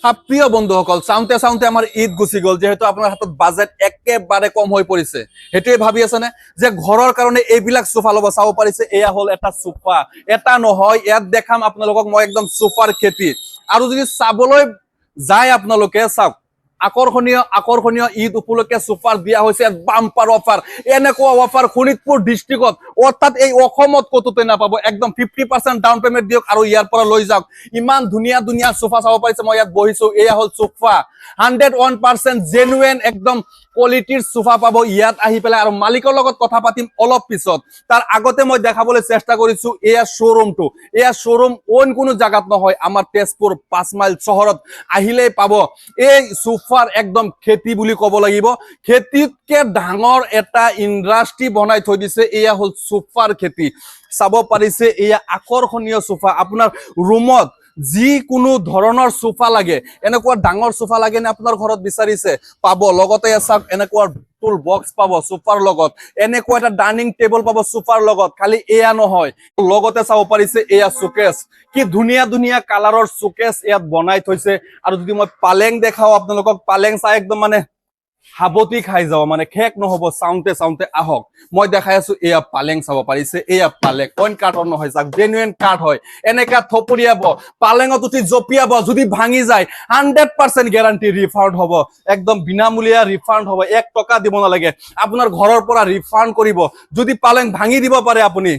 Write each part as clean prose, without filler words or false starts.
প্ৰিয় বন্ধুসকল, চাওঁতে চাওঁতে আমাৰ ঈদ গুচি গ'ল। যেহেতু আপোনাৰ হাতত বাজেট একেবাৰে কম হৈ পৰিছে, সেইটোৱে ভাবি আছেনে যে ঘৰৰ কাৰণে এইবিলাক সোফা ল'ব? চাব পাৰিছে, এয়া হ'ল এটা সোফা। এটা নহয়, ইয়াত দেখাম আপোনালোকক মই একদম সোফাৰ খেতি। আৰু যদি চাবলৈ যায় আপোনালোকে চাওক, আকৰ্ষণীয় ঈদ উপলক্ষে সোফাৰ দিয়া হৈছে বাম্পাৰ অফাৰ। এনেকুৱা অফাৰ শোণিতপুৰ ডিষ্ট্ৰিক্টত অৰ্থাৎ এই অসমত ক'তোতে নাপাব। একদম 50% ডাউন পেমেন্ট দিয়ক আৰু ইয়াৰ পৰা লৈ যাওক। ইমান ধুনীয়া ধুনীয়া সোফা চাব পাৰিছে। মই ইয়াত বহিছো, এয়া হ'ল সোফা 101% জেনুইন একদম কোৱালিটিৰ সোফা পাব ইয়াত আহি পেলাই। আৰু মালিকৰ লগত কথা পাতিম অলপ পিছত। তাৰ আগতে মই দেখাবলৈ চেষ্টা কৰিছো এয়া শ্বৰুমটো। এয়া শ্বৰুম অইন কোনো জাগাত নহয়, আমাৰ তেজপুৰ 5 মাইল চহৰত আহিলেই পাব। এই সোফাৰ একদম খেতি বুলি ক'ব লাগিব। খেতিতকে ডাঙৰ এটা ইণ্ডাষ্ট্ৰি বনাই থৈ দিছে। এয়া হ'ল সোফাৰ খেতি। চাব পাৰিছে, এয়া আকৰ্ষণীয় সোফা। আপোনাৰ ৰুমত যিকোনো ধৰণৰ সোফা লাগে, এনেকুৱা ডাঙৰ সোফা লাগে নে আপোনাৰ ঘৰত বিচাৰিছে, পাব। লগতে চাওক, এনেকুৱা টুল বক্স পাব সোফাৰ লগত, এনেকুৱা এটা ডাইনিং টেবুল পাব সোফাৰ লগত। খালি এয়া নহয়, লগতে চাব পাৰিছে এয়া শোকেছ। কি ধুনীয়া ধুনীয়া কালাৰৰ শোকেছ ইয়াত বনাই থৈছে। আৰু যদি মই পালেং দেখাও আপোনালোকক, পালেং চাই একদম মানে হাবতি খাই যাব, মানে শেষ নহব চাওঁতে চাওঁতে। আহক মই দেখাই আছো, এয়া পালেং চাব পাৰিছে। এয়া পালেং কইন কাঠৰ নহয়, চাওক জেনুইন কাঠ হয়। এনেকা থপৰিয়াব, পালেঙত উঠি জঁপিয়াব, যদি ভাঙি যায় 100% গেৰাণ্টি ৰিফাণ্ড হ'ব। একদম বিনামূলীয়া ৰিফাণ্ড হ'ব, 1 টকা দিব নালাগে। আপোনাৰ ঘৰৰ পৰা ৰিফাণ্ড কৰিব। যদি পালেং ভাঙি দিব পাৰে, আপুনি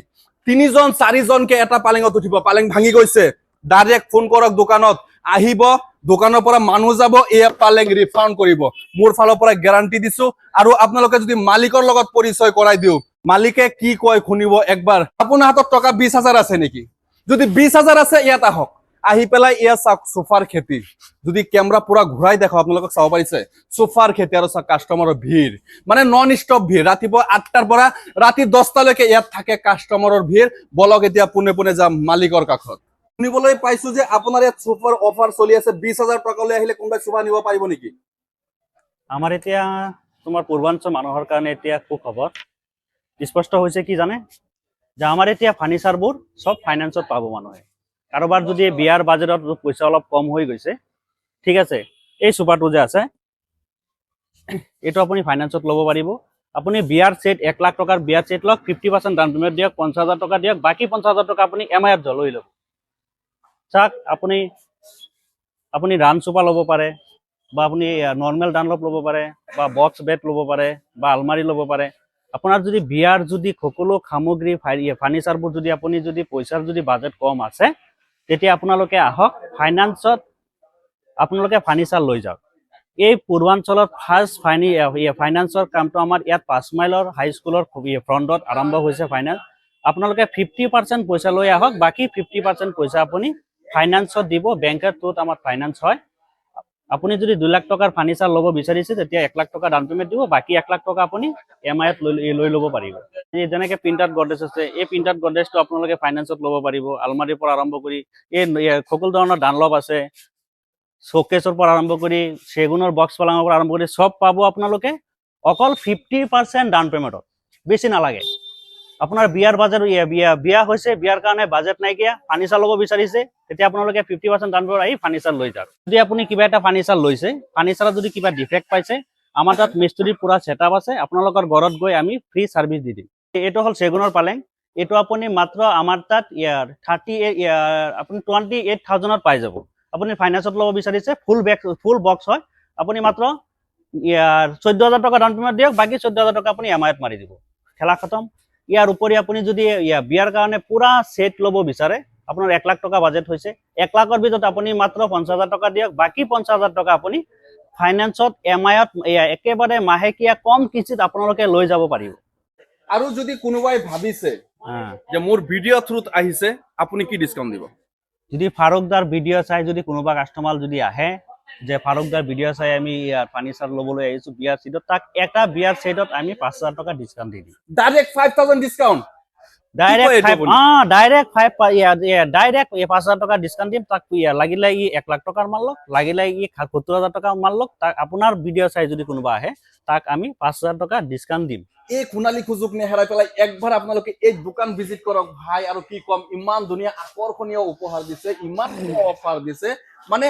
3জন 4জনকে এটা পালেঙত উঠিব, পালেং ভাঙি গৈছে, ডাইৰেক্ট ফোন কৰক দোকানত, আহিব, দোকানৰ পৰা মানুহ যাব, এয়া পালেং ৰিফাণ্ড কৰিব। মোৰ ফালৰ পৰা গ্যাৰান্টি দিছো। আৰু আপোনালোকে যদি মালিকৰ লগত পৰিচয় কৰাই দিও, মালিকে কি কয় শুনিব একবাৰ। আপোনাৰ হাতত টকা 20,000 আছে নেকি? যদি 20,000 আছে, ইয়াত আহক, আহি পেলাই এয়া চাওক সোফাৰ খেতি। যদি কেমেৰা পুৰা ঘূৰাই দেখাও আপোনালোকক, চাব পাৰিছে সোফাৰ খেতি। আৰু চাওক কাষ্টমাৰৰ ভিৰ, মানে নন ষ্টপ ভিৰ। ৰাতিপুৱা 8টাৰ পৰা ৰাতি 10টালৈকে ইয়াত থাকে কাষ্টমাৰৰ ভিৰ। বলক এতিয়া পোনে পোনে যাম মালিকৰ কাষত। শুনিবলৈ পাইছো যে আপোনাৰ ইয়াত সোফাৰ অফাৰ চলি আছে। 20,000 টকালৈ আহিলে কোনোবাই সোফা নিব পাৰিব নেকি? আমাৰ এতিয়া তোমাৰ পূৰ্বাঞ্চল মানুহৰ কাৰণে এতিয়া সুখবৰ স্পষ্ট হৈছে কি জানে, যে আমাৰ এতিয়া ফাৰ্নিচাৰবোৰ চব ফাইনেন্সত পাব মানুহে। কাৰোবাৰ যদি বিয়াৰ বাজেটত পইচা অলপ কম হৈ গৈছে, ঠিক আছে, এই সোফাটো যে আছে, এইটো আপুনি ফাইনেন্সত ল'ব পাৰিব। আপুনি বিয়াৰ সেট 1 লাখ টকাৰ বিয়াৰ সেট লওক, 50% ডাউন পেমেন্ট দিয়ক, 50,000 টকা দিয়ক, বাকি 50,000 টকা আপুনি এমআইত লৈ ল'ব। চাওক, আপুনি ৰান সোফা ল'ব পাৰে, বা আপুনি নৰ্মেল ডানলপ ল'ব পাৰে, বা বক্স বেড ল'ব পাৰে, বা আলমাৰি ল'ব পাৰে। আপোনাৰ যদি বিয়াৰ যদি সকলো সামগ্ৰী ফাৰ্নিচাৰবোৰ যদি আপুনি যদি পইচাৰ যদি বাজেট কম আছে, তেতিয়া আপোনালোকে আহক ফাইনেন্সত, আপোনালোকে ফাৰ্নিচাৰ লৈ যাওক। এই পূৰ্বাঞ্চলত ফাৰ্ষ্ট ফাইনেন্সৰ কামটো আমাৰ ইয়াত 5 মাইলৰ হাইস্কুলৰ ফ্ৰণ্টত আৰম্ভ হৈছে ফাইনেন্স। আপোনালোকে 50% পইচা লৈ আহক, বাকী 50% পইচা আপুনি ফাইনেন্সত দিব। বেংকৰ থ্ৰুত আমাৰ ফাইনেন্স হয়। আপুনি যদি 2 লাখ টকাৰ ফাৰ্নিচাৰ ল'ব বিচাৰিছে, তেতিয়া 1 লাখ টকা ডাউন পেমেন্ট দিব, বাকী 1 লাখ টকা আপুনি এমআইত লৈ ল'ব পাৰিব। যেনেকে প্ৰিণ্টাৰ গডৰেজ আছে, এই প্ৰিণ্টাৰ গডৰেজটো আপোনালোকে ফাইনেন্সত ল'ব পাৰিব। আলমাৰীৰ পৰা আৰম্ভ কৰি এই সকলো ধৰণৰ ডানলপ আছে, শোকেছৰ পৰা আৰম্ভ কৰি চেগুনৰ বক্স পালাঙৰ পৰা আৰম্ভ কৰি সব পাব আপোনালোকে অকল 50% ডাউন পেমেন্টত। বেছি নালাগে। আপোনাৰ বিয়াৰ বাজেট বিয়া হৈছে, বিয়াৰ কাৰণে বাজেট নাইকিয়া, ফাৰ্নিচাৰ ল'ব বিচাৰিছে, তেতিয়া আপোনালোকে 50% ডাউন পেমেন্ট আহি ফাৰ্নিচাৰ লৈ যাওক। যদি আপুনি কিবা এটা ফাৰ্নিচাৰ লৈছে, ফাৰ্নিচাৰত যদি কিবা ডিফেক্ট পাইছে, আমাৰ তাত মিস্ত্ৰীৰ পুৰা ছেটআপ আছে, আপোনালোকৰ ঘৰত গৈ আমি ফ্ৰী সাৰ্ভিস দি দিম। এইটো হ'ল চেগুনৰ পালেং। এইটো আপুনি মাত্ৰ আমাৰ তাত আপুনি 28,000ত পাই যাব। আপুনি ফাইনেন্সত ল'ব বিচাৰিছে, ফুল বক্স হয়, আপুনি মাত্ৰ 14,000 টকা ডাউন পেমেন্ট দিয়ক, বাকী 14,000 টকা আপুনি এমআইত মাৰি দিব, খেলা খতম। ইয়াৰ উপৰি আপুনি যদি বিয়াৰ কাৰণে পুৰা সেট ল'ব বিচাৰে, আপোনাৰ 1 লাখ টকা বাজেট হৈছে, 1 লাখৰ ভিতৰত আপুনি মাত্ৰ 50,000 টকা দিয়ক, বাকী 50,000 টকা আপুনি ফাইনেন্সত এমআইত একেবাৰে মাহেকীয়া কম কিস্তিত আপোনালোকে লৈ যাব পাৰিব। আৰু যদি কোনোবাই ভাবিছে যে মোৰ ভিডিঅ' থ্ৰুত আহিছে, আপুনি কি ডিসকাউন্ট দিব? যদি ফাৰুকদাৰ ভিডিঅ' চাই যদি কোনোবা কাষ্টমাৰ যদি আহে, যে ফাৰুকদাৰ ভিডিঅ' চাই আমি ফাৰ্নিচাৰ ল'বলৈ আহিছো বিয়াৰ সেটত, তাক এটা বিয়াৰ সেটত আমি 5,000 টকা ডিসকাউন্ট দি দিম। Direct 5,000 discount? ডাইৰেক্ট 5,000 টকা ডিসকাউন্ট দিম। তাক লাগিলে 1 লাখ টকাৰ মাল লওক, লাগিলে 70,000 টকা মাল লওক, তাক আপোনাৰ ভিডিঅ' চাই যদি কোনোবা আহে, তাক আমি 5,000 টকা ডিসকাউন্ট দিম। এই সোণালী সুযোগ নেহেৰাই পেলাই একবাৰ আপোনালোকে এই দোকান ভিজিট কৰক ভাই। আৰু কি কম, ইমান ধুনীয়া আকৰ্ষণীয় উপহাৰ দিছে, ইমান অফাৰ দিছে, মানে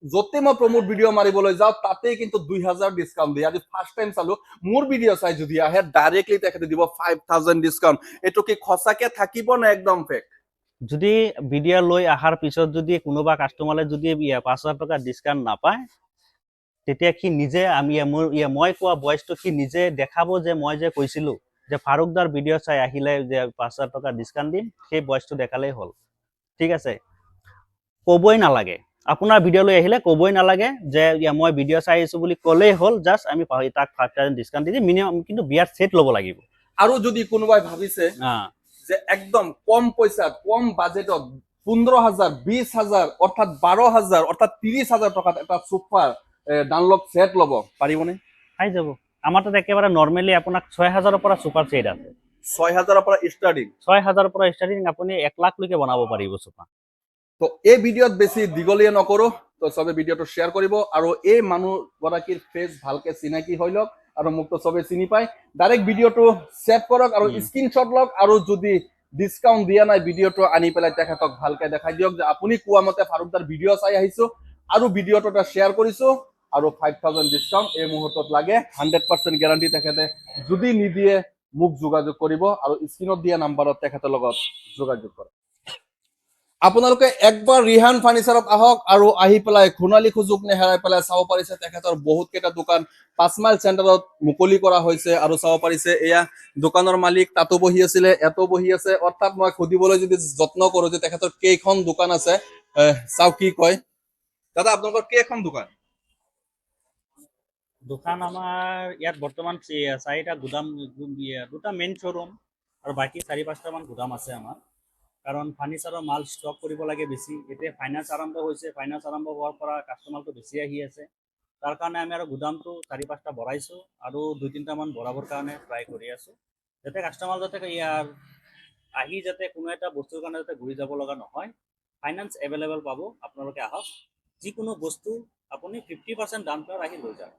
য'তে মই প্ৰমোট ভিডিঅ' মাৰিবলৈ যাওঁ তাতেই কিন্তু 2000 ডিছকাউণ্ট দিয়ে। আজি ফাৰ্ষ্ট টাইম চালো, মোৰ ভিডিঅ' চাই যদি আহে ডাইৰেক্টলি তেখেতে দিব 5000 ডিছকাউণ্ট। এইটো কি সঁচাকে থাকিব নে একদম ফেক? যদি ভিডিঅ' লৈ অহাৰ পিছত যদি কোনোবা কাষ্টমাৰে যদি 5000 টকা ডিছকাউণ্ট নাপায়, তেতিয়া সি নিজে মই কোৱা ভইচটো সি নিজে দেখাব যে মই যে কৈছিলো যে ফাৰুকদাৰ ভিডিঅ' চাই আহিলে যে 5000 টকা ডিছকাউণ্ট দিম, সেই ভইচটো দেখালেই হ'ল। ঠিক আছে, ক'বই নালাগে। আপোনাৰ ভিডিঅ' লৈ আহিলে ক'বই নালাগে যে মই ভিডিঅ' চাই আহিছো বুলি ক'লেই হ'ল। জাষ্ট আমি তাক 5000 ডিছকাউণ্ট দি দিম, মিনিমাম কিন্তু বিয়াৰ ছেট ল'ব লাগিব। আৰু যদি কোনোবাই ভাবিছে যে একদম কম পইচাত কম বাজেটত 15000 20000 অৰ্থাৎ 12000 অৰ্থাৎ 30000 টকাত এটা চোফাৰ ডানলপ সেট ল'ব পাৰিবনে? পাই যাব। আমাৰ তাত একেবাৰে নৰ্মেলি আপোনাক 6000ৰ পৰা চুপাৰ ছেট আছে। 6000ৰ পৰা ষ্টাৰ্টিং। 6000ৰ পৰা ষ্টাৰ্টিং, আপুনি 1 লাখলৈকে বনাব পাৰিব চোফা। তো এই ভিডিঅ'ত বেছি দীঘলীয়া নকৰো, তো চবে ভিডিঅ'টো শ্বেয়াৰ কৰিব আৰু এই মানুহগৰাকীৰ ফেচ ভালকে চিনাকি হৈ লওক আৰু মোকতো চবে চিনি পায়। ডাইৰেক্ট ভিডিঅ'টো ছেভ কৰক আৰু স্ক্ৰীনশ্বট লওক, আৰু যদি ডিছকাউণ্ট দিয়া নাই ভিডিঅ'টো আনি পেলাই তেখেতক ভালকে দেখাই দিয়ক যে আপুনি কোৱা মতে ফাৰুকদাৰ ভিডিঅ' চাই আহিছো আৰু ভিডিঅ'টো এটা শ্বেয়াৰ কৰিছো আৰু 5000 ডিছকাউণ্ট এই মুহূৰ্তত লাগে। 100% গেৰাণ্টি তেখেতে যদি নিদিয়ে মোক যোগাযোগ কৰিব আৰু স্ক্ৰীনত দিয়া নাম্বাৰত তেখেতৰ লগত যোগাযোগ কৰক। আপোনালোকে একবাৰ ৰিহান ফাৰ্নিচাৰত আহক আৰু আহি পেলাই সোণালী সুযোগ নেহেৰাই পেলাই চাব পাৰিছে তেখেতৰ বহুত কেইটা দোকান 5 মাইল চেণ্টাৰত মুকলি কৰা হৈছে। আৰু চাব পাৰিছে এয়া দোকানৰ মালিক তাতো বহি আছিলে, এতো বহি আছে। অৰ্থাৎ মই সুধিবলৈ যদি যত্ন কৰো যে তেখেতৰ কেইখন দোকান আছে, চাও কি কয়। দাদা আপোনালোকৰ কেইখন দোকান? দোকান আমাৰ ইয়াত বৰ্তমান 4টা গুদাম, 2টা মেইন শ্ব'ৰুম আৰু বাকী 4-5টা মান গুদাম আছে আমাৰ। কাৰণ ফাৰ্নিচাৰৰ মাল ষ্টক কৰিব লাগে বেছি। এতিয়া ফাইনেন্স আৰম্ভ হৈছে, ফাইনেন্স আৰম্ভ হোৱাৰ পৰা কাষ্টমাৰটো বেছি আহি আছে। তাৰ কাৰণে আমি আৰু গুদামটো 4-5টা বঢ়াইছো আৰু 2-3টা মান বঢ়াবৰ কাৰণে ট্ৰাই কৰি আছো, যাতে কাষ্টমাৰ যাতে ইয়াৰ আহি যাতে কোনো এটা বস্তুৰ কাৰণে যাতে ঘূৰি যাব লগা নহয়। ফাইনেন্স এভেইলেবল পাব, আপোনালোকে আহক। যিকোনো বস্তু আপুনি 50% ডাউন পে'মেণ্ট আহি লৈ যাওক।